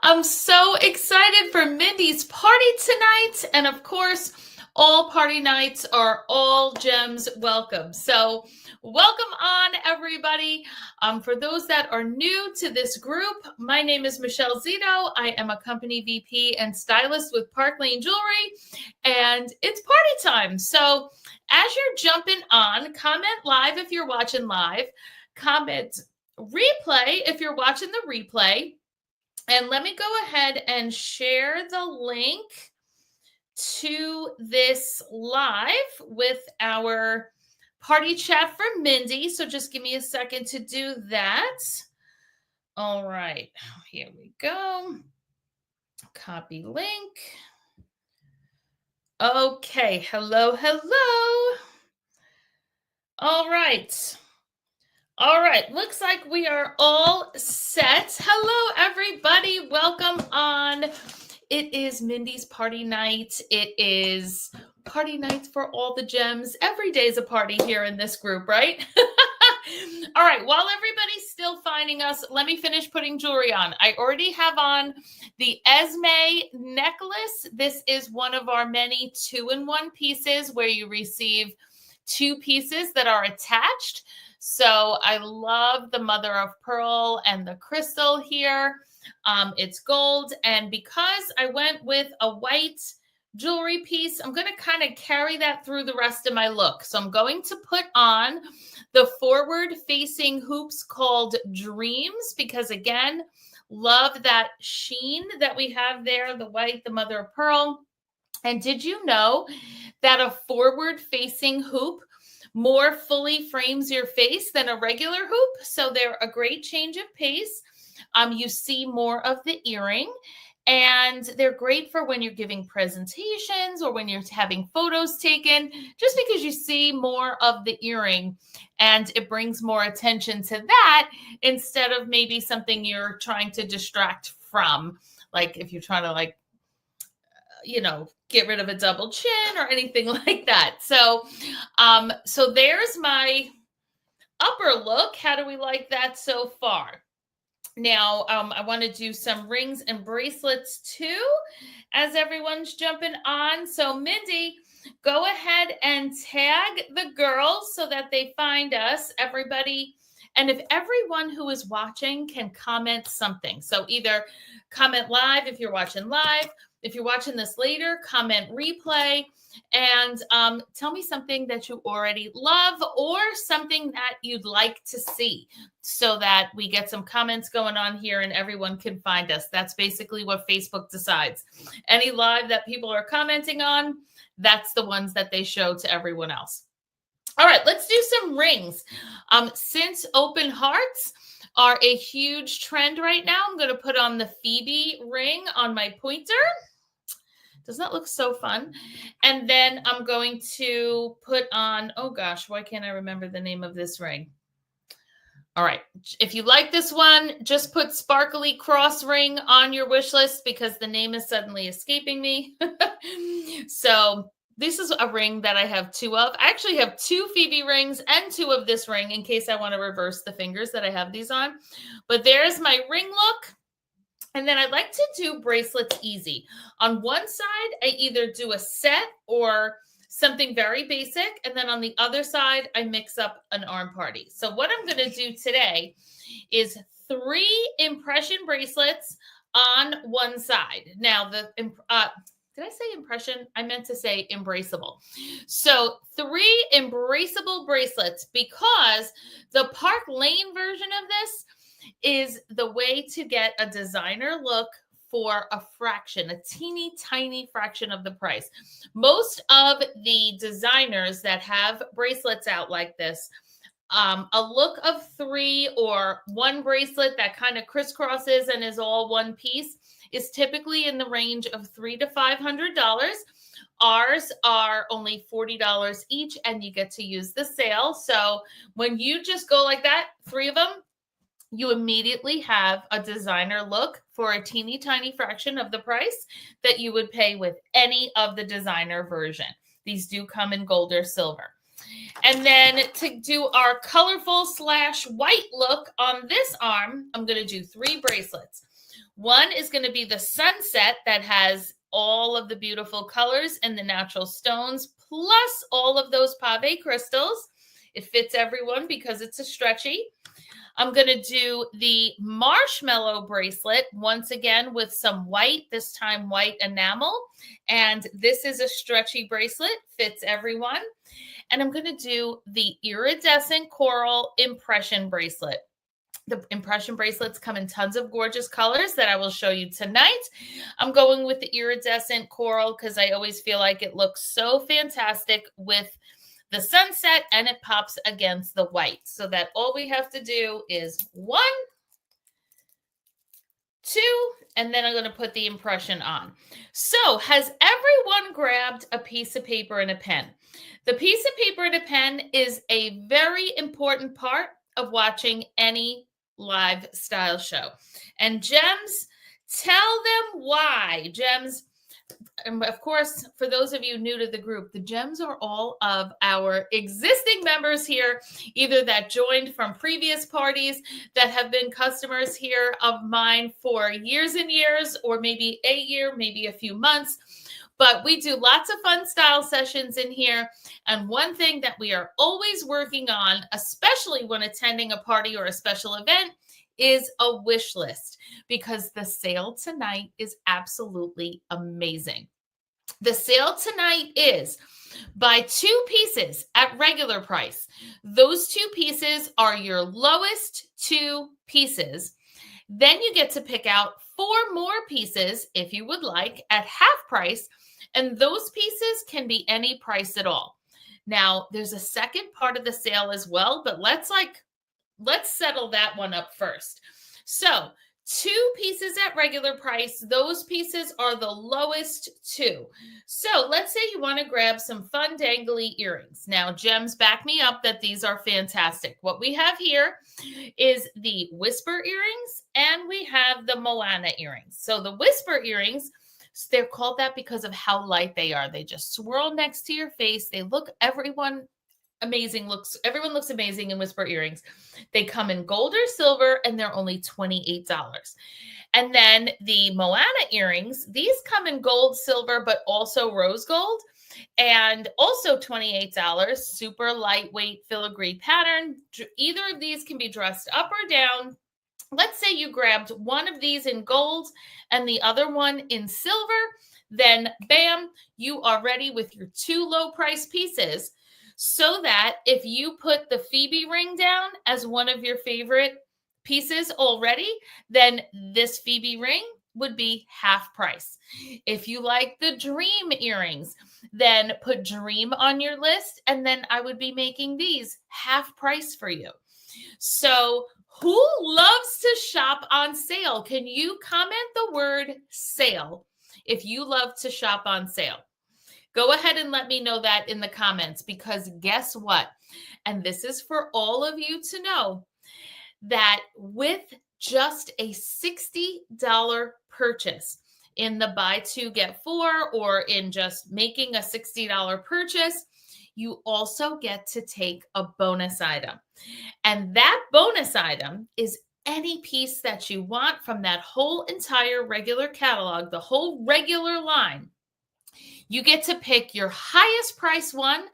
I'm so excited for Mindy's party tonight. And of course, all party nights are all gems welcome. So welcome on, everybody. For those that are new to this group, my name is Michelle Zito. I am a company VP and stylist with Park Lane Jewelry, and it's party time. So as you're jumping on, comment live if you're watching live, comment replay if you're watching the replay. And let me go ahead and share the link to this live with our party chat for Mindy. So just give me a second to do that. All right, here we go. Copy link. Okay, hello. All right. All right, looks like we are all set. Hello, everybody. Welcome on. It is Mindy's party night. It is party night for all the gems. Every day's a party here in this group, right? All right, while everybody's still finding us, let me finish putting jewelry on. I already have on the Esme necklace. This is one of our many 2-in-1 pieces where you receive 2 pieces that are attached. So I love the mother of pearl and the crystal here. It's gold. And because I went with a white jewelry piece, I'm going to kind of carry that through the rest of my look. So I'm going to put on the forward facing hoops called Dreams, because again, love that sheen that we have there, the white, the mother of pearl. And did you know that a forward facing hoop more fully frames your face than a regular hoop? So they're a great change of pace. You see more of the earring, and they're great for when you're giving presentations or when you're having photos taken, just because you see more of the earring and it brings more attention to that instead of maybe something you're trying to distract from. Like if you're trying to get rid of a double chin or anything like that. So there's my upper look. How do we like that so far? Now, I want to do some rings and bracelets too, as everyone's jumping on. So Mindy, go ahead and tag the girls so that they find us, everybody. And if everyone who is watching can comment something. So either comment live if you're watching live. If you're watching this later, comment replay, and tell me something that you already love or something that you'd like to see so that we get some comments going on here and everyone can find us. That's basically what Facebook decides. Any live that people are commenting on, that's the ones that they show to everyone else. All right, let's do some rings. Since open hearts are a huge trend right now, I'm going to put on the Phoebe ring on my pointer. Does that look so fun? And then I'm going to put on, oh gosh, why can't I remember the name of this ring? All right. If you like this one, just put sparkly cross ring on your wish list because the name is suddenly escaping me. So this is a ring that I have 2 of. I actually have 2 Phoebe rings and 2 of this ring in case I want to reverse the fingers that I have these on. But there's my ring look. And then I'd like to do bracelets easy. On one side, I either do a set or something very basic. And then on the other side, I mix up an arm party. So what I'm going to do today is 3 impression bracelets on one side. Now, did I say impression? I meant to say embraceable. So 3 embraceable bracelets, because the Park Lane version of this is the way to get a designer look for a fraction, a teeny tiny fraction of the price. Most of the designers that have bracelets out like this, a look of 3 or 1 bracelet that kind of crisscrosses and is all one piece is typically in the range of $300 to $500. Ours are only $40 each, and you get to use the sale. So when you just go like that, 3 of them, you immediately have a designer look for a teeny tiny fraction of the price that you would pay with any of the designer version. These do come in gold or silver. And then to do our colorful / white look on this arm, I'm going to do 3 bracelets. One is going to be the sunset that has all of the beautiful colors and the natural stones, plus all of those pave crystals. It fits everyone because it's a stretchy. I'm going to do the marshmallow bracelet once again with some white, this time white enamel. And this is a stretchy bracelet, fits everyone. And I'm going to do the iridescent coral impression bracelet. The impression bracelets come in tons of gorgeous colors that I will show you tonight. I'm going with the iridescent coral because I always feel like it looks so fantastic with the sunset, and it pops against the white. So that all we have to do is 1, 2, and then I'm going to put the impression on. So has everyone grabbed a piece of paper and a pen? The piece of paper and a pen is a very important part of watching any live style show. And Gems, tell them why. Gems, and of course, for those of you new to the group, the gems are all of our existing members here, either that joined from previous parties, that have been customers here of mine for years and years, or maybe a year, maybe a few months. But we do lots of fun style sessions in here. And one thing that we are always working on, especially when attending a party or a special event, is a wish list, because the sale tonight is absolutely amazing. The sale tonight is buy 2 pieces at regular price. Those 2 pieces are your lowest 2 pieces. Then you get to pick out 4 more pieces, if you would like, at half price. And those pieces can be any price at all. Now, there's a second part of the sale as well, but let's settle that one up first. So 2 pieces at regular price. Those pieces are the lowest 2. So let's say you want to grab some fun dangly earrings. Now, Gems, back me up that these are fantastic. What we have here is the Whisper earrings, and we have the Moana earrings. So the Whisper earrings, they're called that because of how light they are. They just swirl next to your face. They look everyone looks amazing in Whisper earrings. They come in gold or silver, and they're only $28. And then the Moana earrings, these come in gold, silver, but also rose gold, and also $28. Super lightweight filigree pattern. Either of these can be dressed up or down. Let's say you grabbed one of these in gold and the other one in silver, then bam, you are ready with your 2 low price pieces. So that if you put the Phoebe ring down as one of your favorite pieces already, then this Phoebe ring would be half price. If you like the Dream earrings, then put Dream on your list, and then I would be making these half price for you. So who loves to shop on sale? Can you comment the word sale if you love to shop on sale? Go ahead and let me know that in the comments, because guess what? And this is for all of you to know, that with just a $60 purchase in the buy 2, get 4, or in just making a $60 purchase, you also get to take a bonus item. And that bonus item is any piece that you want from that whole entire regular catalog, the whole regular line. You get to pick your highest price one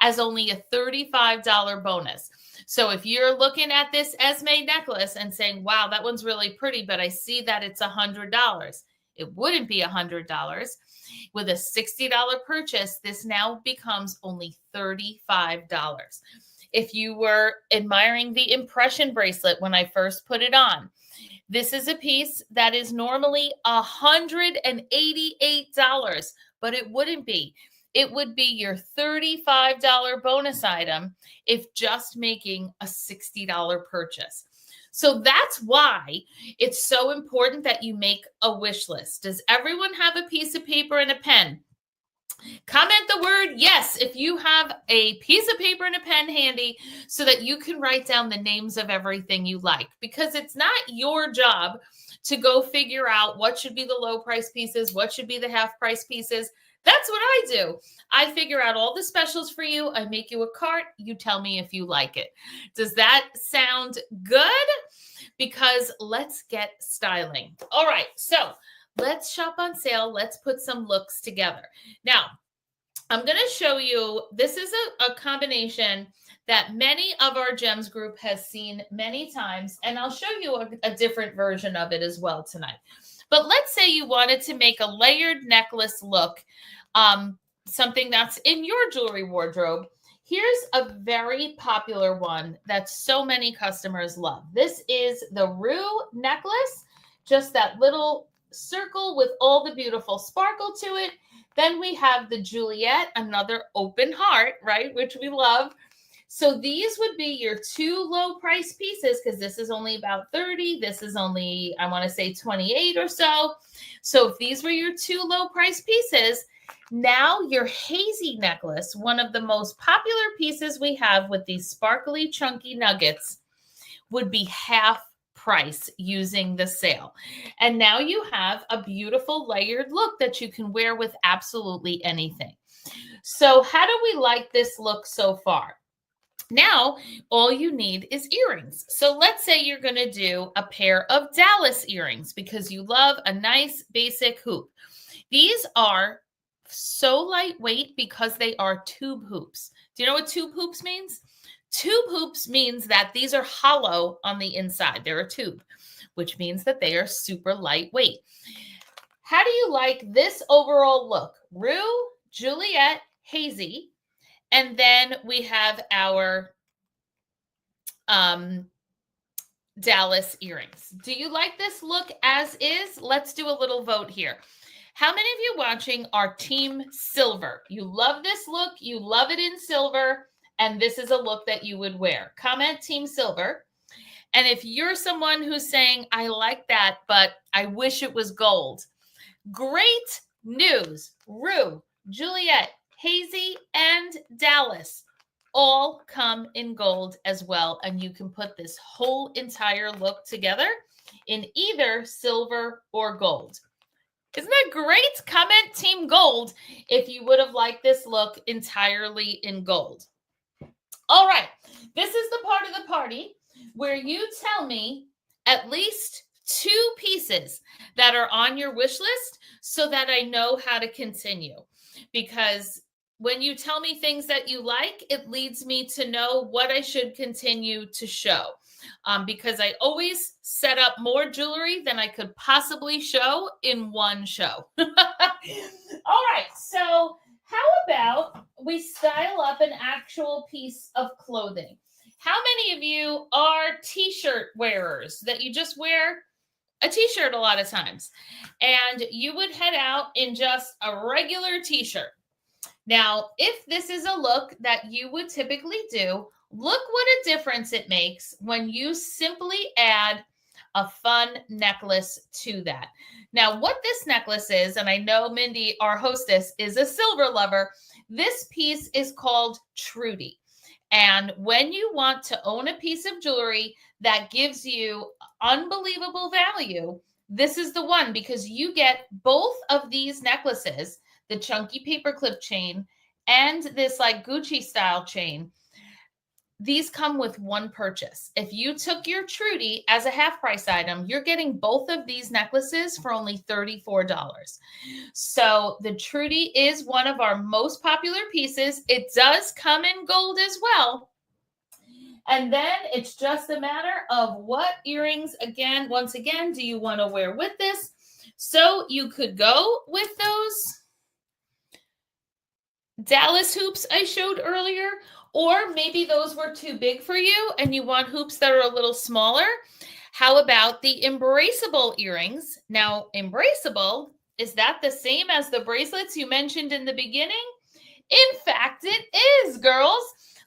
as only a $35 bonus. So if you're looking at this Esme necklace and saying, wow, that one's really pretty, but I see that it's $100. It wouldn't be $100. With a $60 purchase, this now becomes only $35. If you were admiring the impression bracelet when I first put it on, this is a piece that is normally $188, but it wouldn't be. It would be your $35 bonus item if just making a $60 purchase. So that's why it's so important that you make a wish list. Does everyone have a piece of paper and a pen? Comment the word yes if you have a piece of paper and a pen handy, so that you can write down the names of everything you like, because it's not your job to go figure out what should be the low price pieces, what should be the half price pieces. That's what I do. I figure out all the specials for you. I make you a cart. You tell me if you like it. Does that sound good? because let's get styling. All right, so let's shop on sale. Let's put some looks together. Now, I'm going to show you, this is a combination that many of our Gems group has seen many times, and I'll show you a different version of it as well tonight. But let's say you wanted to make a layered necklace look, something that's in your jewelry wardrobe. Here's a very popular one that so many customers love. This is the Rue necklace, just that little circle with all the beautiful sparkle to it. Then we have the Juliet, another open heart, right, which we love. So these would be your two low price pieces, because this is only about 30. This is only, I want to say 28 or so. So if these were your two low price pieces, now your hazy necklace, one of the most popular pieces we have with these sparkly chunky nuggets, would be half price using the sale. And now you have a beautiful layered look that you can wear with absolutely anything. So how do we like this look so far? Now, all you need is earrings. So let's say you're going to do a pair of Dallas earrings because you love a nice basic hoop. These are so lightweight because they are tube hoops. Do you know what tube hoops means? Tube hoops means that these are hollow on the inside. They're a tube, which means that they are super lightweight. How do you like this overall look? Rue, Juliet, hazy, and then we have our Dallas earrings. Do you like this look as is? Let's do a little vote here. How many of you watching are Team Silver? You love this look. You love it in silver. And this is a look that you would wear. Comment Team Silver. And if you're someone who's saying, I like that, but I wish it was gold. Great news. Rue, Juliet, hazy, and Dallas all come in gold as well. And you can put this whole entire look together in either silver or gold. Isn't that great? Comment Team Gold if you would have liked this look entirely in gold. All right. This is the part of the party where you tell me at least two pieces that are on your wish list so that I know how to continue. Because when you tell me things that you like, it leads me to know what I should continue to show. Because I always set up more jewelry than I could possibly show in one show. All right, so how about we style up an actual piece of clothing? How many of you are t-shirt wearers that you just wear a t-shirt a lot of times and you would head out in just a regular t-shirt? Now, if this is a look that you would typically do, look what a difference it makes when you simply add a fun necklace to that. Now, what this necklace is, and I know Mindy, our hostess, is a silver lover, this piece is called Trudy. And when you want to own a piece of jewelry that gives you unbelievable value, this is the one, because you get both of these necklaces, the chunky paperclip chain and this like Gucci style chain. These come with one purchase. If you took your Trudy as a half price item, you're getting both of these necklaces for only $34. So the Trudy is one of our most popular pieces. It does come in gold as well. And then it's just a matter of what earrings, once again, do you want to wear with this? So you could go with those Dallas hoops I showed earlier, or maybe those were too big for you and you want hoops that are a little smaller. How about the embraceable earrings? Now, embraceable, is that the same as the bracelets you mentioned in the beginning? In fact, it is, girls.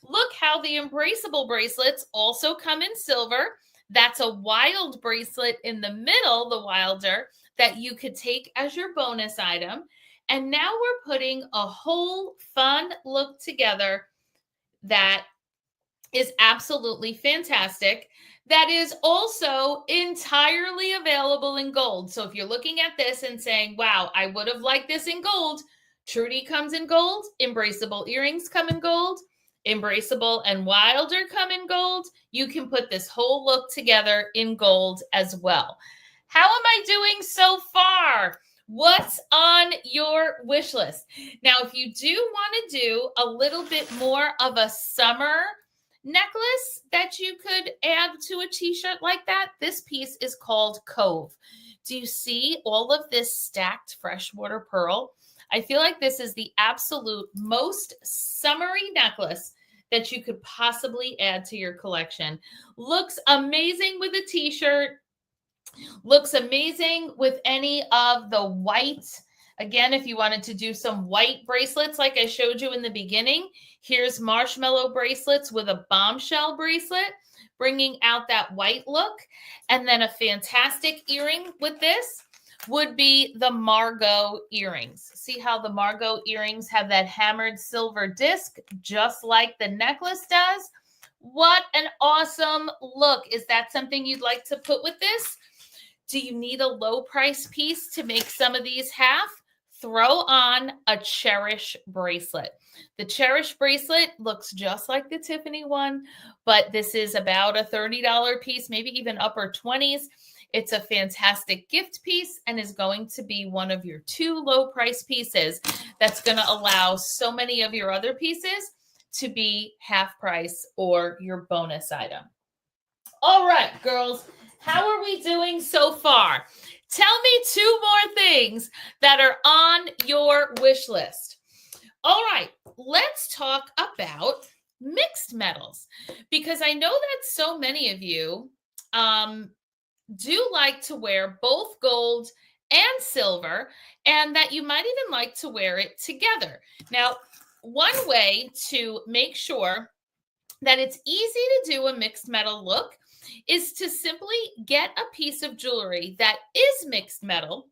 Look how the embraceable bracelets also come in silver. That's a wild bracelet in the middle, the wilder, that you could take as your bonus item. And now we're putting a whole fun look together that is absolutely fantastic. That is also entirely available in gold. So if you're looking at this and saying, wow, I would have liked this in gold, Trudy comes in gold, embraceable earrings come in gold, Embraceable and Wilder come in gold, you can put this whole look together in gold as well. How am I doing so far? What's on your wish list? Now, if you do want to do a little bit more of a summer necklace that you could add to a t-shirt like that, this piece is called Cove. Do you see all of this stacked freshwater pearl? I feel like this is the absolute most summery necklace that you could possibly add to your collection. Looks amazing with a t-shirt. Looks amazing with any of the white. Again, if you wanted to do some white bracelets like I showed you in the beginning, here's marshmallow bracelets with a bombshell bracelet, bringing out that white look. And then a fantastic earring with this would be the Margot earrings. See how the Margot earrings have that hammered silver disc, just like the necklace does? What an awesome look. Is that something you'd like to put with this? Do you need a low price piece to make some of these half? Throw on a Cherish bracelet. The Cherish bracelet looks just like the Tiffany one, but this is about a $30 piece, maybe even upper 20s. It's a fantastic gift piece and is going to be one of your 2 low price pieces that's going to allow so many of your other pieces to be half price or your bonus item. All right, girls. How are we doing so far? Tell me 2 more things that are on your wish list. All right, let's talk about mixed metals, because I know that so many of you do like to wear both gold and silver, and that you might even like to wear it together. Now, one way to make sure that it's easy to do a mixed metal look is to simply get a piece of jewelry that is mixed metal,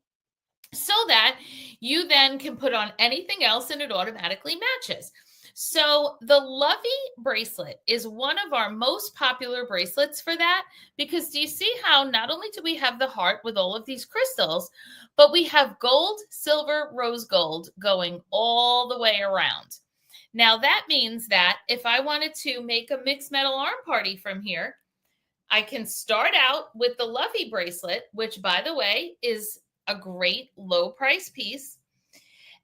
so that you then can put on anything else and it automatically matches. So the Lovey bracelet is one of our most popular bracelets for that, because do you see how not only do we have the heart with all of these crystals, but we have gold, silver, rose gold going all the way around. Now that means that if I wanted to make a mixed metal arm party from here, I can start out with the Lovey bracelet, which, by the way, is a great low price piece.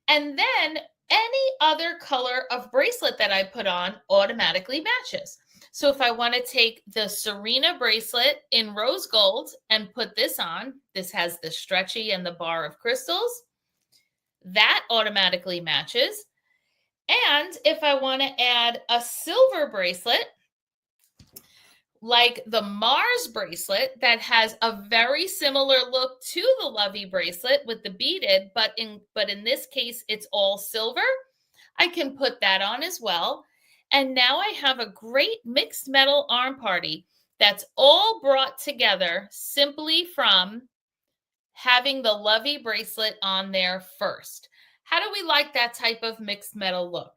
And then any other color of bracelet that I put on automatically matches. So if I want to take the Serena bracelet in rose gold and put this on, this has the stretchy and the bar of crystals, that automatically matches. And if I want to add a silver bracelet, like the Mars bracelet that has a very similar look to the Lovey bracelet with the beaded, but in this case, it's all silver, I can put that on as well. And now I have a great mixed metal arm party that's all brought together simply from having the Lovey bracelet on there first. How do we like that type of mixed metal look?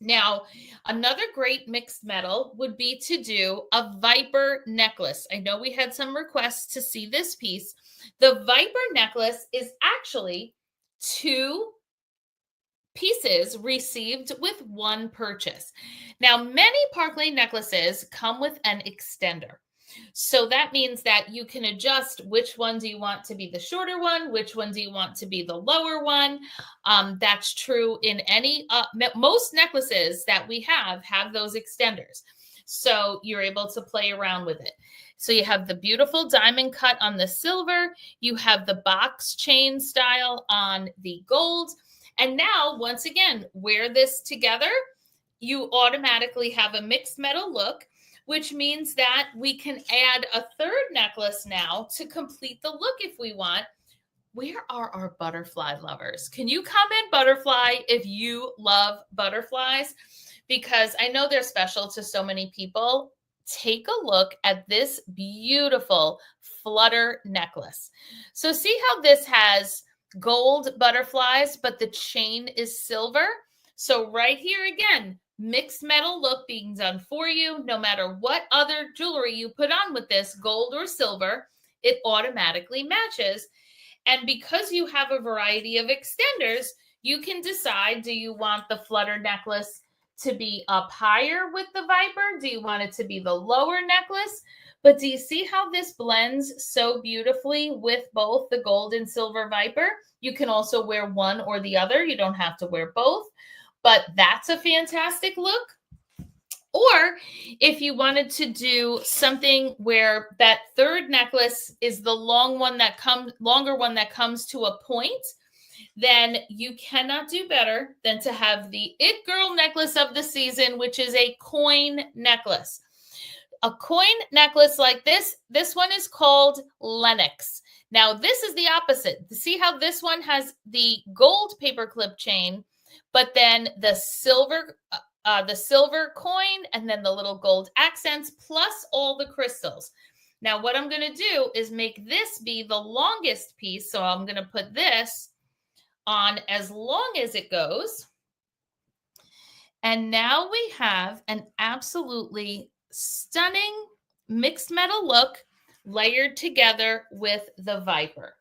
Now, another great mixed metal would be to do a Viper necklace. I know we had some requests to see this piece. The Viper necklace is actually 2 pieces received with 1 purchase. Now, many Park Lane necklaces come with an extender. So that means that you can adjust which one do you want to be the shorter one, which one do you want to be the lower one. That's true in any, most necklaces that we have those extenders. So you're able to play around with it. So you have the beautiful diamond cut on the silver. You have the box chain style on the gold. And now, once again, wear this together. You automatically have a mixed metal look, which means that we can add a 3rd necklace now to complete the look if we want. Where are our butterfly lovers? Can you comment butterfly if you love butterflies? Because I know they're special to so many people. Take a look at this beautiful flutter necklace. So see how this has gold butterflies, but the chain is silver? So right here again, mixed metal look being done for you. No matter what other jewelry you put on with this, gold or silver, it automatically matches. And because you have a variety of extenders, you can decide, do you want the flutter necklace to be up higher with the Viper? Do you want it to be the lower necklace? But do you see how this blends so beautifully with both the gold and silver Viper? You can also wear one or the other. You don't have to wear both, but that's a fantastic look. Or if you wanted to do something where that third necklace is the longer one that comes to a point, then you cannot do better than to have the It Girl necklace of the season, which is a coin necklace. A coin necklace like this one is called Lenox. Now, this is the opposite. See how this one has the gold paperclip chain, but then the silver coin, and then the little gold accents, plus all the crystals. Now, what I'm going to do is make this be the longest piece. So I'm going to put this on as long as it goes. And now we have an absolutely stunning mixed metal look layered together with the Viper.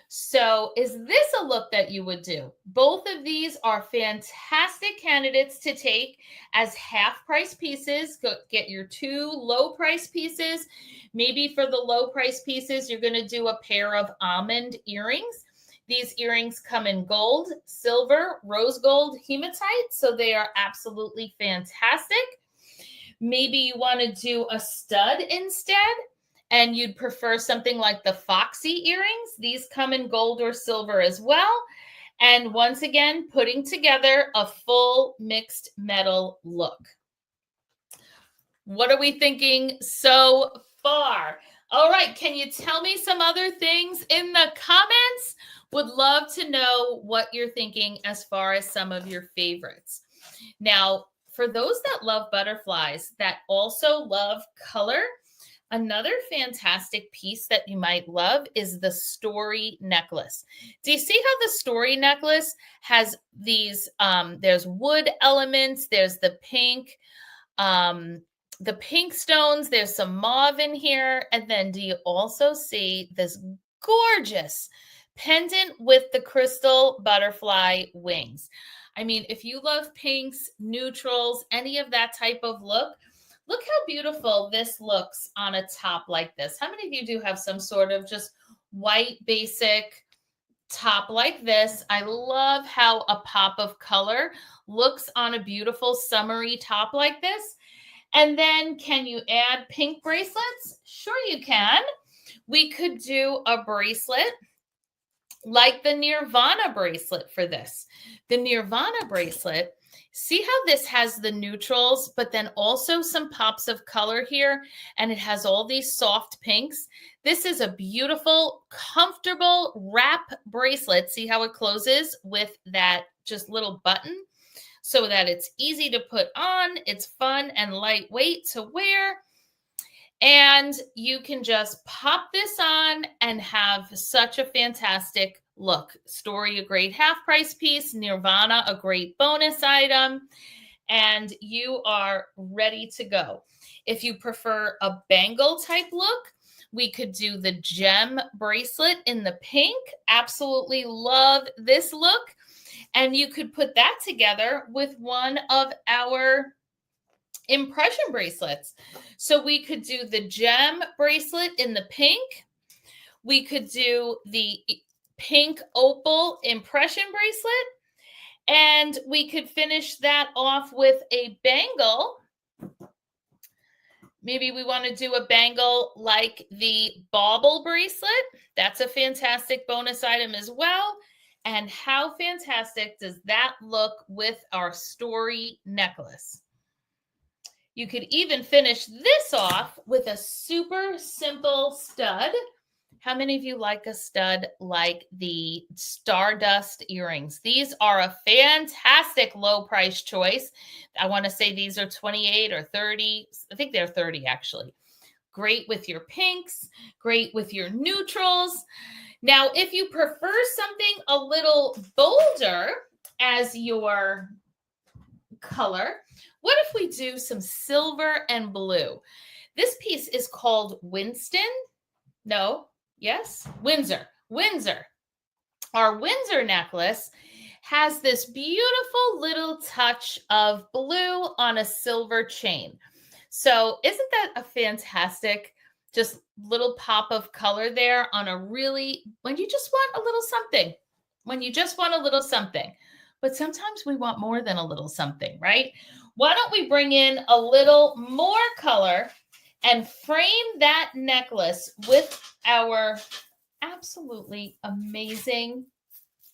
So is this a look that you would do? Both of these are fantastic candidates to take as half price pieces. Get your two low price pieces. Maybe for the low price pieces, you're going to do a pair of almond earrings. These earrings come in gold, silver, rose gold, hematite. So they are absolutely fantastic. Maybe you want to do a stud instead, and you'd prefer something like the Foxy earrings. These come in gold or silver as well. And once again, putting together a full mixed metal look. What are we thinking so far? All right, can you tell me some other things in the comments? Would love to know what you're thinking as far as some of your favorites. Now, for those that love butterflies, that also love color, another fantastic piece that you might love is the Story necklace. Do you see how the Story necklace has these, there's wood elements, there's the pink stones, there's some mauve in here, and then do you also see this gorgeous pendant with the crystal butterfly wings? I mean, if you love pinks, neutrals, any of that type of look how beautiful this looks on a top like this. How many of you do have some sort of just white basic top like this? I love how a pop of color looks on a beautiful summery top like this. And then can you add pink bracelets? Sure you can. We could do a bracelet like the Nirvana bracelet for this. The Nirvana bracelet, see how this has the neutrals, but then also some pops of color here, and it has all these soft pinks. This is a beautiful, comfortable wrap bracelet. See how it closes with that just little button so that it's easy to put on. It's fun and lightweight to wear. And you can just pop this on and have such a fantastic look. Story, a great half price piece. Nirvana, a great bonus item. And you are ready to go. If you prefer a bangle type look, we could do the gem bracelet in the pink. Absolutely love this look. And you could put that together with one of our impression bracelets. So we could do the gem bracelet in the pink. We could do the pink opal impression bracelet. And we could finish that off with a bangle. Maybe we want to do a bangle like the bauble bracelet. That's a fantastic bonus item as well. And how fantastic does that look with our Story necklace? You could even finish this off with a super simple stud. How many of you like a stud like the Stardust earrings? These are a fantastic low price choice. I want to say these are 28 or 30. I think they're 30 actually. Great with your pinks, great with your neutrals. Now, if you prefer something a little bolder as your color, what if we do some silver and blue? This piece is called Winston. No, yes, Windsor. Windsor. Our Windsor necklace has this beautiful little touch of blue on a silver chain. So isn't that a fantastic, just little pop of color there on a really, when you just want a little something, when you just want a little something. But sometimes we want more than a little something, right? Why don't we bring in a little more color and frame that necklace with our absolutely amazing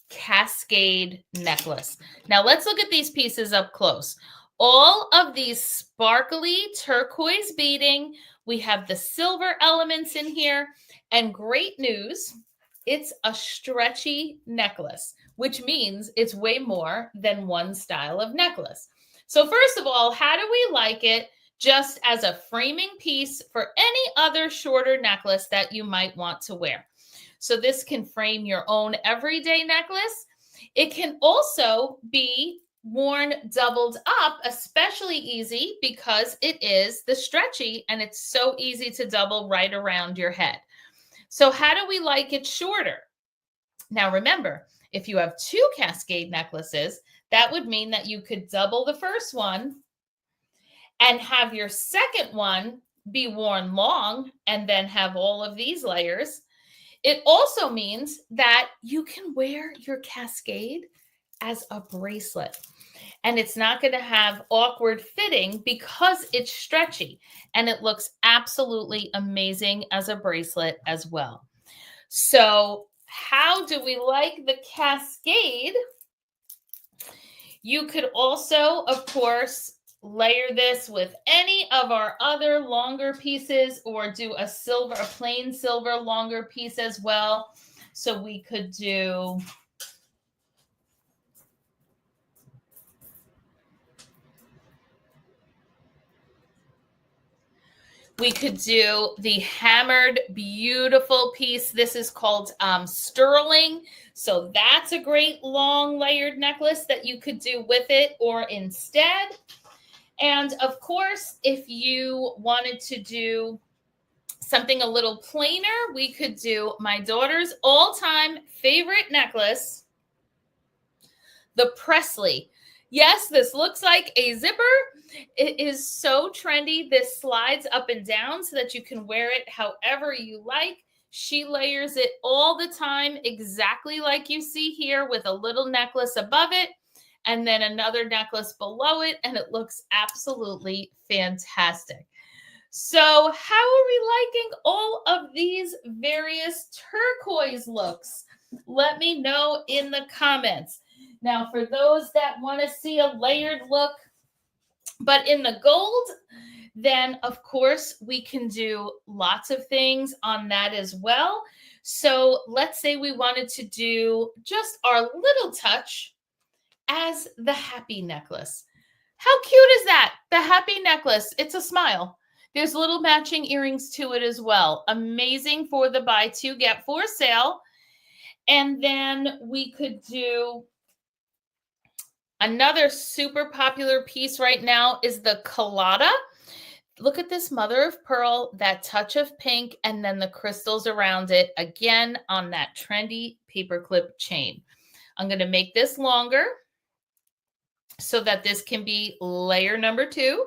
cascade necklace. Now let's look at these pieces up close. All of these sparkly turquoise beading. We have the silver elements in here. And great news, it's a stretchy necklace, which means it's way more than one style of necklace. So first of all, how do we like it just as a framing piece for any other shorter necklace that you might want to wear? So this can frame your own everyday necklace. It can also be worn doubled up, especially easy because it is the stretchy and it's so easy to double right around your head. So how do we like it shorter? Now remember, if you have two cascade necklaces, that would mean that you could double the first one and have your second one be worn long and then have all of these layers. It also means that you can wear your cascade as a bracelet. And it's not going to have awkward fitting because it's stretchy. And it looks absolutely amazing as a bracelet as well. So how do we like the cascade? You could also, of course, layer this with any of our other longer pieces or do a plain silver longer piece as well. So we could do the hammered beautiful piece. This is called sterling. So that's a great long layered necklace that you could do with it or instead. And of course, if you wanted to do something a little plainer, we could do my daughter's all-time favorite necklace, the Presley. Yes, this looks like a zipper. It is so trendy. This slides up and down so that you can wear it however you like. She layers it all the time, exactly like you see here, with a little necklace above it and then another necklace below it, and it looks absolutely fantastic. So how are we liking all of these various turquoise looks? Let me know in the comments. Now, for those that want to see a layered look, but in the gold, then of course we can do lots of things on that as well. So let's say we wanted to do just our little touch as the happy necklace. How cute is that? The happy necklace. It's a smile. There's little matching earrings to it as well. Amazing for the buy two, get four sale. And then we could do another super popular piece right now is the colada. Look at this mother of pearl, that touch of pink, and then the crystals around it, again on that trendy paperclip chain. I'm going to make this longer so that this can be layer number 2.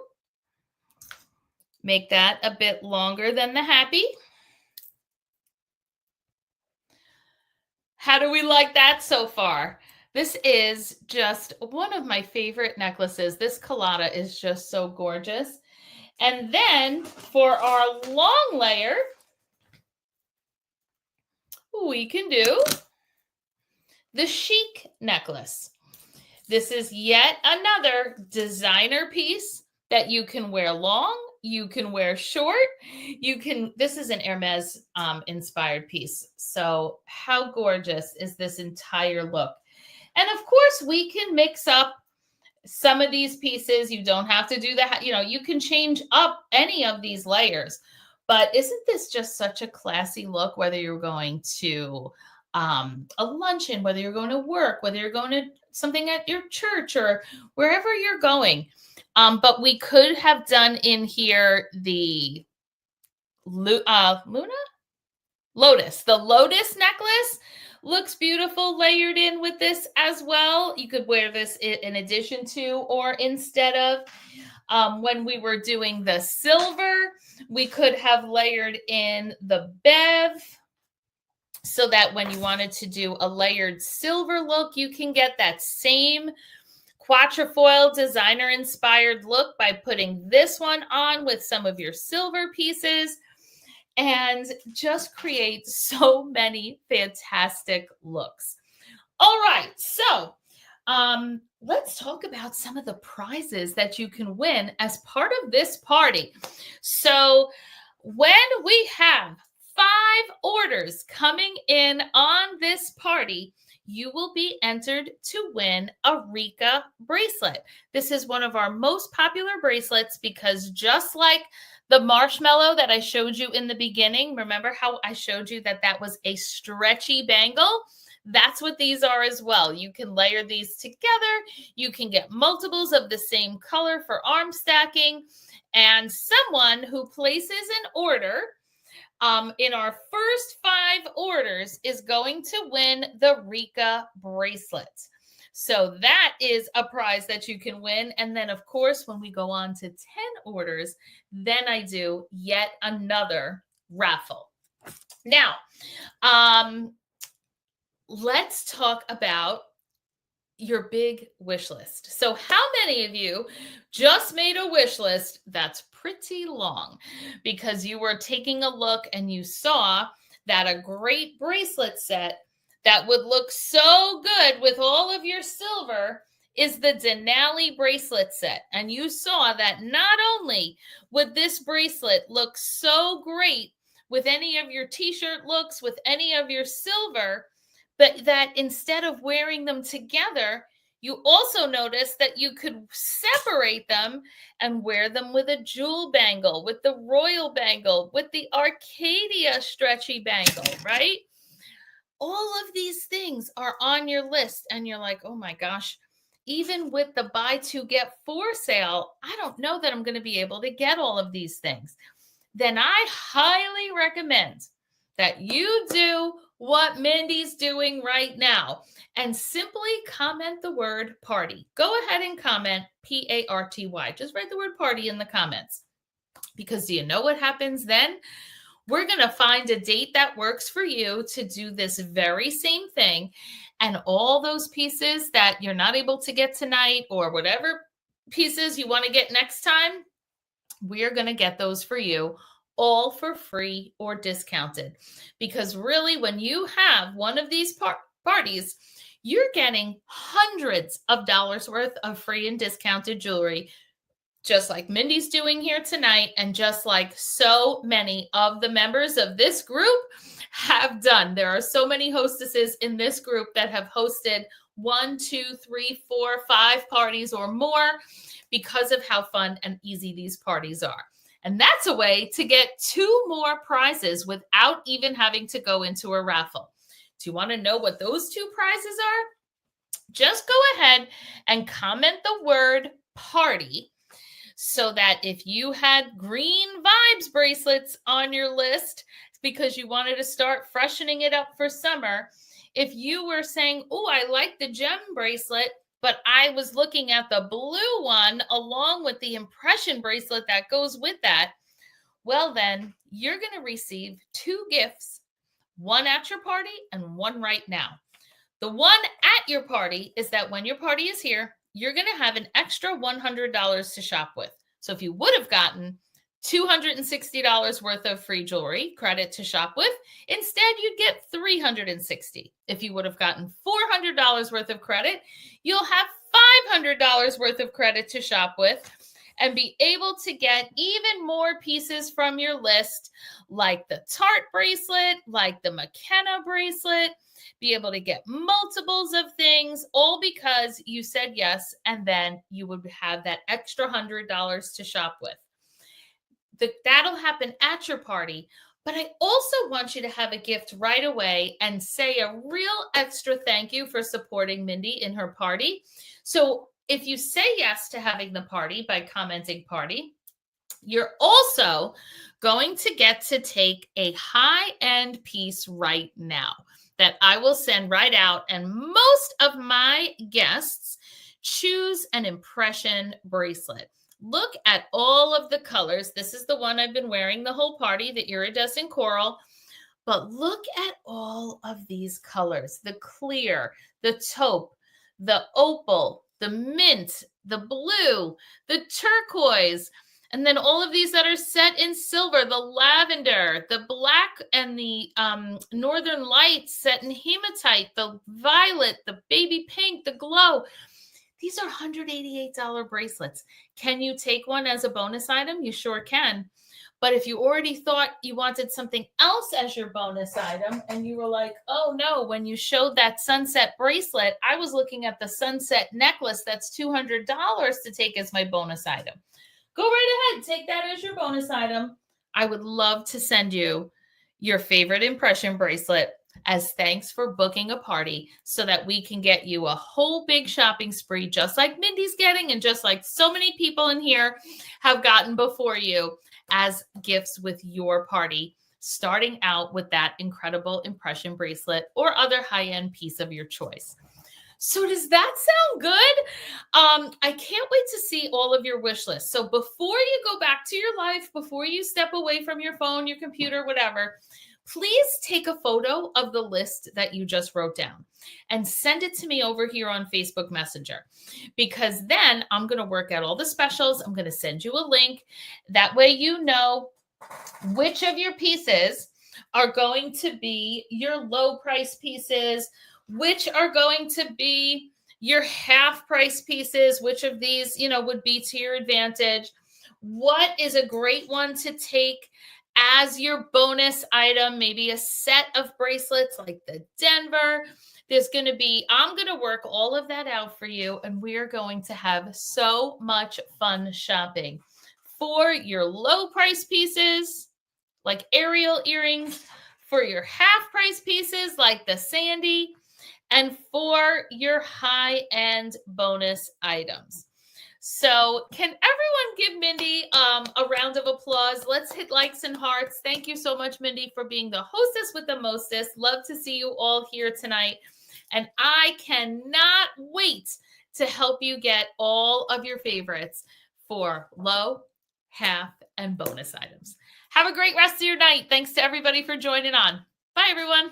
Make that a bit longer than the happy. How do we like that so far? This is just one of my favorite necklaces. This colada is just so gorgeous. And then for our long layer, we can do the chic necklace. This is yet another designer piece that you can wear long, you can wear short, this is an Hermes inspired piece. So how gorgeous is this entire look? And of course we can mix up some of these pieces. You don't have to do that. You can change up any of these layers, but isn't this just such a classy look, whether you're going to a luncheon, whether you're going to work, whether you're going to something at your church or wherever you're going. But we could have done in here the Lotus necklace Looks beautiful layered in with this as well. You could wear this in addition to or instead of. When we were doing the silver, we could have layered in the bev so that when you wanted to do a layered silver look, you can get that same quatrefoil designer inspired look by putting this one on with some of your silver pieces and just create so many fantastic looks. All right, so let's talk about some of the prizes that you can win as part of this party. So when we have 5 orders coming in on this party, you will be entered to win a Rika bracelet. This is one of our most popular bracelets because just like the marshmallow that I showed you in the beginning, remember how I showed you that that was a stretchy bangle? That's what these are as well. You can layer these together. You can get multiples of the same color for arm stacking. And someone who places an order in our first 5 orders is going to win the Rika bracelet. So that is a prize that you can win. And then, of course, when we go on to 10 orders, then I do yet another raffle. Now, let's talk about your big wish list. So how many of you just made a wish list that's pretty long because you were taking a look and you saw that a great bracelet set that would look so good with all of your silver is the Denali bracelet set. And you saw that not only would this bracelet look so great with any of your t-shirt looks, with any of your silver, but that instead of wearing them together, you also noticed that you could separate them and wear them with a jewel bangle, with the royal bangle, with the Arcadia stretchy bangle, right? All of these things are on your list and you're like, oh my gosh, even with the buy 2 get 4 sale, I don't know that I'm going to be able to get all of these things. Then I highly recommend that you do what Mindy's doing right now and simply comment the word party. Go ahead and comment PARTY. Just write the word party in the comments. Because do you know what happens then? We're going to find a date that works for you to do this very same thing. And all those pieces that you're not able to get tonight or whatever pieces you want to get next time, we're going to get those for you all for free or discounted. Because really, when you have one of these parties, you're getting hundreds of dollars worth of free and discounted jewelry, just like Mindy's doing here tonight, and just like so many of the members of this group have done. There are so many hostesses in this group that have hosted 1, 2, 3, 4, 5 parties or more because of how fun and easy these parties are. And that's a way to get 2 more prizes without even having to go into a raffle. Do you want to know what those 2 prizes are? Just go ahead and comment the word party so that if you had green vibes bracelets on your list because you wanted to start freshening it up for summer, if you were saying, oh, I like the gem bracelet, but I was looking at the blue one along with the impression bracelet that goes with that, well, then you're going to receive 2 gifts, one at your party and one right now. The one at your party is that when your party is here, you're going to have an extra $100 to shop with. So if you would have gotten $260 worth of free jewelry credit to shop with, instead you'd get $360. If you would have gotten $400 worth of credit, you'll have $500 worth of credit to shop with and be able to get even more pieces from your list, like the Tarte bracelet, like the McKenna bracelet, be able to get multiples of things, all because you said yes, and then you would have that extra $100 to shop with. That'll happen at your party. But I also want you to have a gift right away and say a real extra thank you for supporting Mindy in her party. So if you say yes to having the party by commenting party, you're also going to get to take a high-end piece right now that I will send right out. And most of my guests choose an impression bracelet. Look at all of the colors. This is the one I've been wearing the whole party, the iridescent coral. But look at all of these colors, the clear, the taupe, the opal, the mint, the blue, the turquoise, and then all of these that are set in silver, the lavender, the black, and the northern lights set in hematite, the violet, the baby pink, the glow. These are $188 bracelets. Can you take one as a bonus item? You sure can. But if you already thought you wanted something else as your bonus item and you were like, oh no, when you showed that sunset bracelet, I was looking at the sunset necklace that's $200 to take as my bonus item. Go right ahead, take that as your bonus item. I would love to send you your favorite impression bracelet as thanks for booking a party so that we can get you a whole big shopping spree, just like Mindy's getting and just like so many people in here have gotten before you, as gifts with your party, starting out with that incredible impression bracelet or other high-end piece of your choice. So does that sound good? I can't wait to see all of your wish lists. So before you go back to your life, before you step away from your phone, your computer, whatever, please take a photo of the list that you just wrote down and send it to me over here on Facebook Messenger, because then I'm going to work out all the specials. I'm going to send you a link. That way you know which of your pieces are going to be your low price pieces, which are going to be your half price pieces, which of these, would be to your advantage. What is a great one to take as your bonus item, maybe a set of bracelets like the Denver. I'm going to work all of that out for you, and we're going to have so much fun shopping for your low price pieces, like Ariel earrings, for your half price pieces like the Sandy, and for your high-end bonus items. So can everyone give Mindy a round of applause? Let's hit likes and hearts. Thank you so much, Mindy, for being the hostess with the mostest. Love to see you all here tonight. And I cannot wait to help you get all of your favorites for low, half, and bonus items. Have a great rest of your night. Thanks to everybody for joining on. Bye, everyone.